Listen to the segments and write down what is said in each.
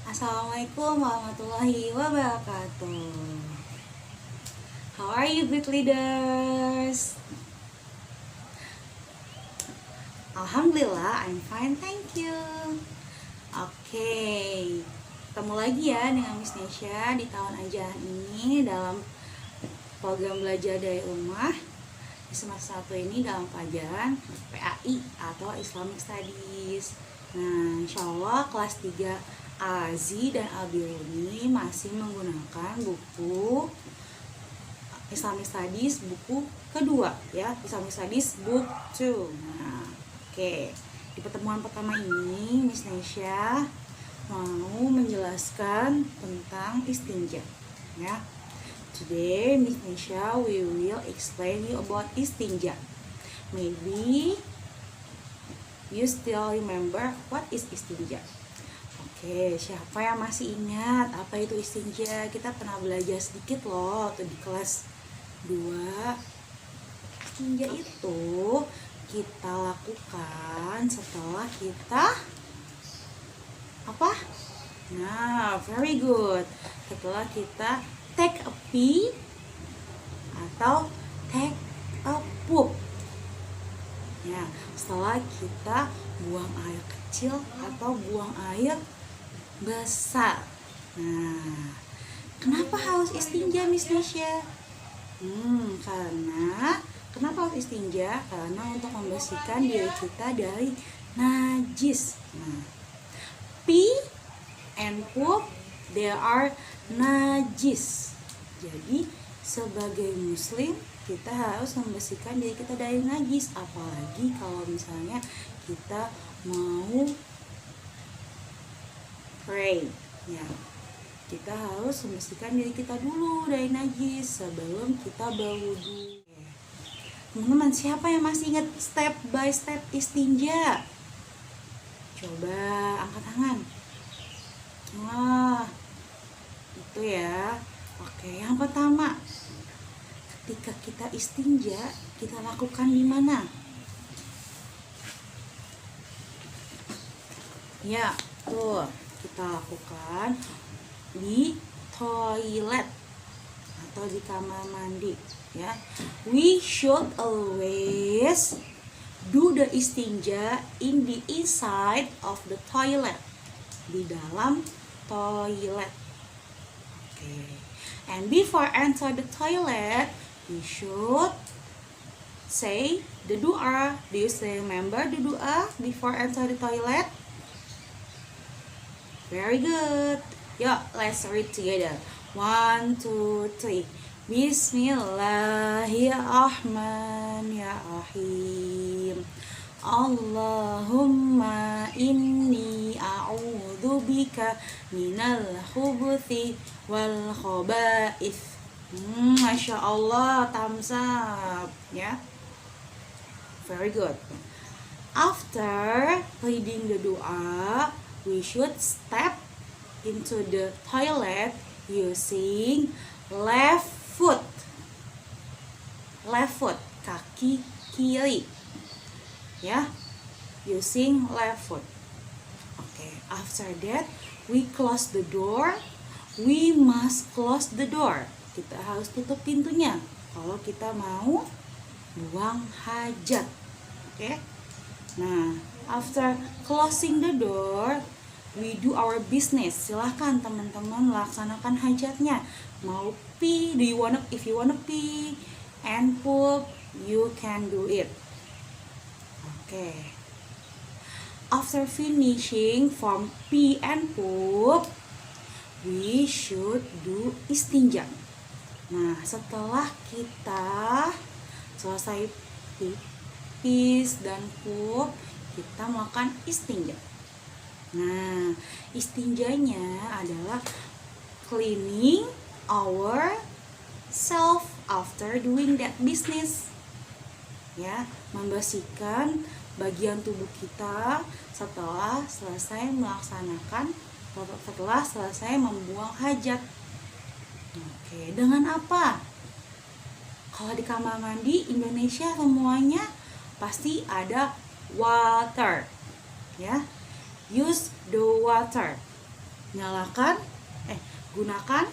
Assalamualaikum warahmatullahi wabarakatuh. How are you, good leaders? Alhamdulillah, I'm fine, thank you. Oke, ketemu lagi ya dengan Miss Nesha di tahun ajaran ini dalam program belajar dari rumah di semester 1 ini dalam pelajaran PAI atau Islamic Studies. Nah, insya Allah kelas 3 Azi dan Abiruni masih menggunakan buku Islamic Studies buku kedua ya, Islamic Studies book 2. Nah, oke. Di pertemuan pertama ini Miss Nesha mau menjelaskan tentang istinja ya. Today Miss Nesha we will explain you about istinja. Maybe you still remember what is istinja? Oke, siapa yang masih ingat apa itu istinja? Kita pernah belajar sedikit loh waktu di kelas 2. Istinja itu kita lakukan setelah kita apa? Nah, very good. Setelah kita take a pee atau take a poop. Ya, setelah kita buang air kecil atau buang air besar. Nah, kenapa harus istinja, Miss Nesha? Kenapa harus istinja? Karena untuk membersihkan diri kita dari najis. Nah, pee and poop, they are najis. Jadi sebagai muslim kita harus membersihkan diri kita dari najis, apalagi kalau misalnya kita mau pray ya, kita harus membersihkan diri kita dulu dari najis sebelum kita berwudu. Teman-teman, siapa yang masih ingat step by step istinja? Coba angkat tangan. Wah, itu ya. Oke, yang pertama, ketika kita istinja, kita lakukan di mana? Ya, tuh, kita lakukan di toilet atau di kamar mandi, ya. We should always do the istinja in the inside of the toilet, di dalam toilet. Oke. And before enter the toilet, we should say the doa. Do you still remember the doa before enter the toilet? Very good. Yo, let's read together. 1, 2, 3. Bismillahirrahmanirrahim. Allahumma inni a'udzubika minal khubuthi wal khaba'ith. Masya Allah, thumbs up ya. Very good. After reading the doa, we should step into the toilet using left foot. Left foot, kaki kiri. Ya, using left foot. Okay, after that we close the door. We must close the door. Kita harus tutup pintunya kalau kita mau buang hajat. Oke. Nah, after closing the door, we do our business. Silahkan teman-teman melaksanakan hajatnya. Mau pee, if you wanna pee and poop, you can do it. Okay. After finishing from pee and poop, we should do istinja. Nah, setelah kita selesai pipis dan poop, kita melakukan istinja. Nah, istinjanya adalah cleaning our self after doing that business. Ya, membersihkan bagian tubuh kita setelah selesai membuang hajat. Oke, dengan apa? Kalau di kamar mandi Indonesia semuanya pasti ada water. Ya. Use the water. Nyalakan, gunakan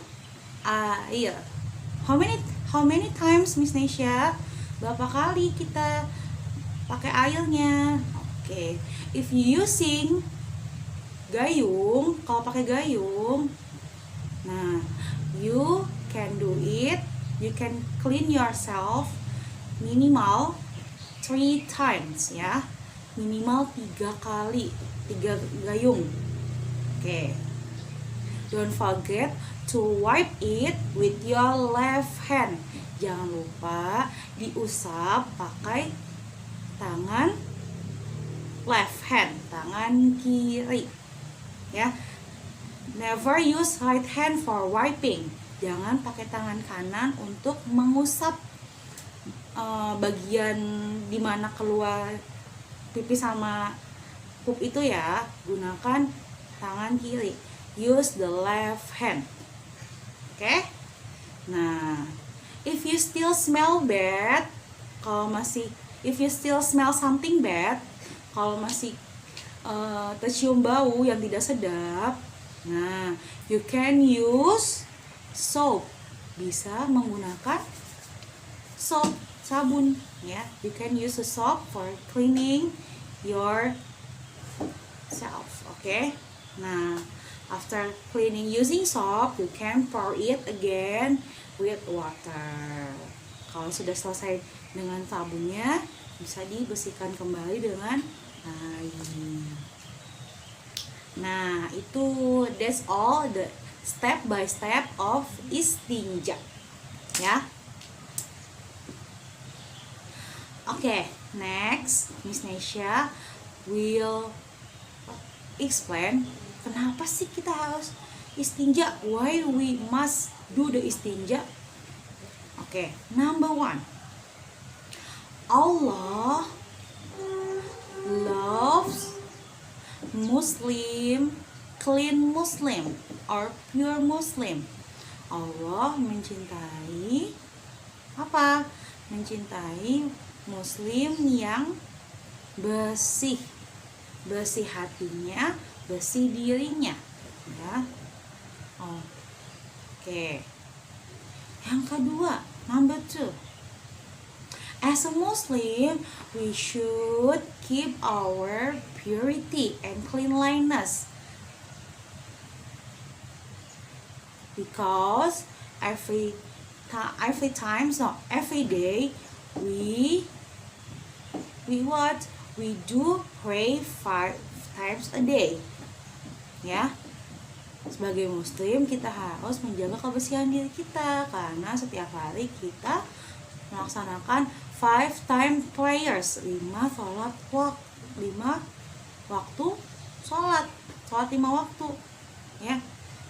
air. How many times Miss Nesha? Berapa kali kita pakai airnya? Oke. If you using gayung, kalau pakai gayung, nah, you can do it. You can clean yourself minimal 3 times ya. Minimal 3 kali, 3 gayung. Oke. Don't forget to wipe it with your left hand. Jangan lupa diusap pakai tangan left hand, tangan kiri. Ya. Never use right hand for wiping. Jangan pakai tangan kanan untuk mengusap bagian dimana keluar pipi sama pup itu ya. Gunakan tangan kiri. Use the left hand. Oke? Nah, if you still smell bad, if you still smell something bad, kalau masih tercium bau yang tidak sedap, nah, you can use soap. Bisa menggunakan soap, sabun ya. You can use a soap for cleaning yourself. Okay? Nah, after cleaning using soap, you can pour it again with water. Kalau sudah selesai dengan sabunnya, bisa dibersihkan kembali dengan air. Nah, itu that's all the step by step of istinja. Ya. Oke, next Miss Nesha will explain kenapa sih kita harus istinja? Why we must do the istinja? Oke, number 1. Allah loves Muslim, clean Muslim, or pure Muslim. Allah mencintai apa? Mencintai Muslim yang bersih, bersih hatinya, bersih dirinya, ya. Oke. Yang kedua, number 2. As a Muslim, we should keep our purity and cleanliness, because every day we do pray 5 times a day. Ya. Sebagai Muslim, kita harus menjaga kebersihan diri kita, karena setiap hari kita melaksanakan 5 time prayers, 5 waktu sholat 5 waktu ya.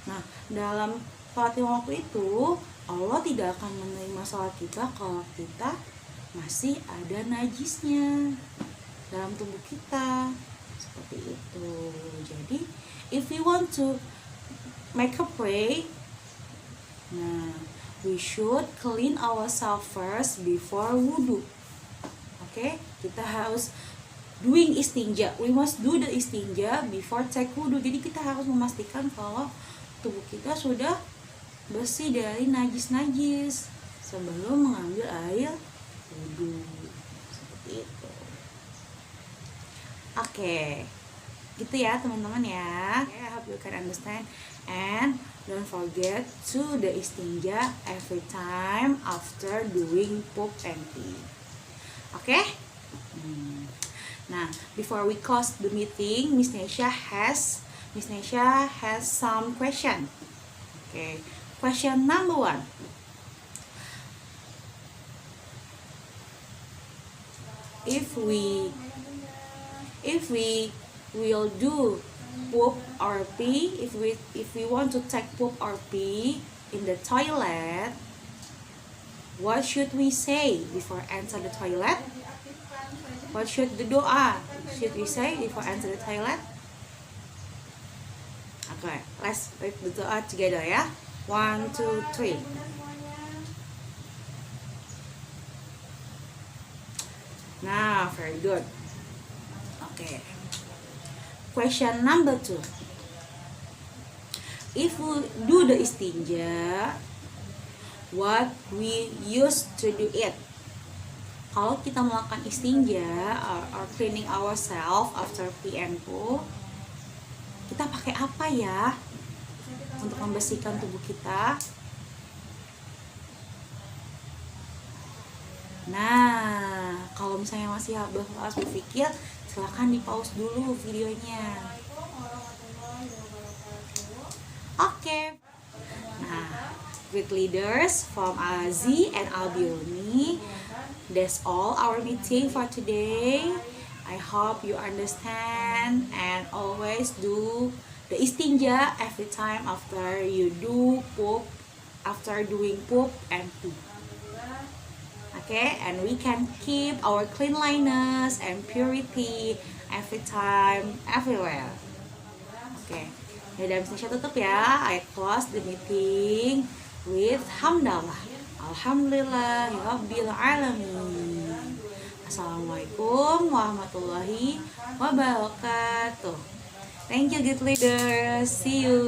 Nah, dalam sholat 5 waktu itu Allah tidak akan menerima sholat kita kalau kita masih ada najisnya dalam tubuh kita, seperti itu. Jadi if we want to make a pray, nah, we should clean ourselves first before wudu. Oke, kita harus doing istinja. We must do the istinja before take wudu. Jadi kita harus memastikan kalau tubuh kita sudah bersih dari najis-najis sebelum mengambil air wudu. Seperti itu. Oke. Gitu ya teman-teman ya. I hope you can understand, and don't forget to the istinja every time after doing poop and pee. Okay? Nah, before we close the meeting, Miss Nesha has some question. Okay. Question number 1. If we will do poop or pee, if we want to take poop or pee in the toilet, what should we say before enter the toilet? What should the doa should we say before enter the toilet? Okay, let's read the doa together ya. 1, 2, 3. Nah, very good. Okay. Question number 2. if we do the istinja, what we used to do it. Kalau kita melakukan istinja or cleaning ourselves after pee and poo, kita pakai apa ya untuk membersihkan tubuh kita? Nah, kalau misalnya masih harus berpikir, silahkan di pause dulu videonya. Oke. Nah, great leaders from Azi and Albioni, that's all our meeting for today. I hope you understand and always do the istinja every time after you do poop, after doing poop and pee. Okay, and we can keep our cleanliness and purity every time, everywhere. Okay, dan Misnesha tutup ya. I close the meeting with hamdalah. Alhamdulillah Rabbil Alamin. Assalamualaikum warahmatullahi wabarakatuh. Thank you, good leaders. See you.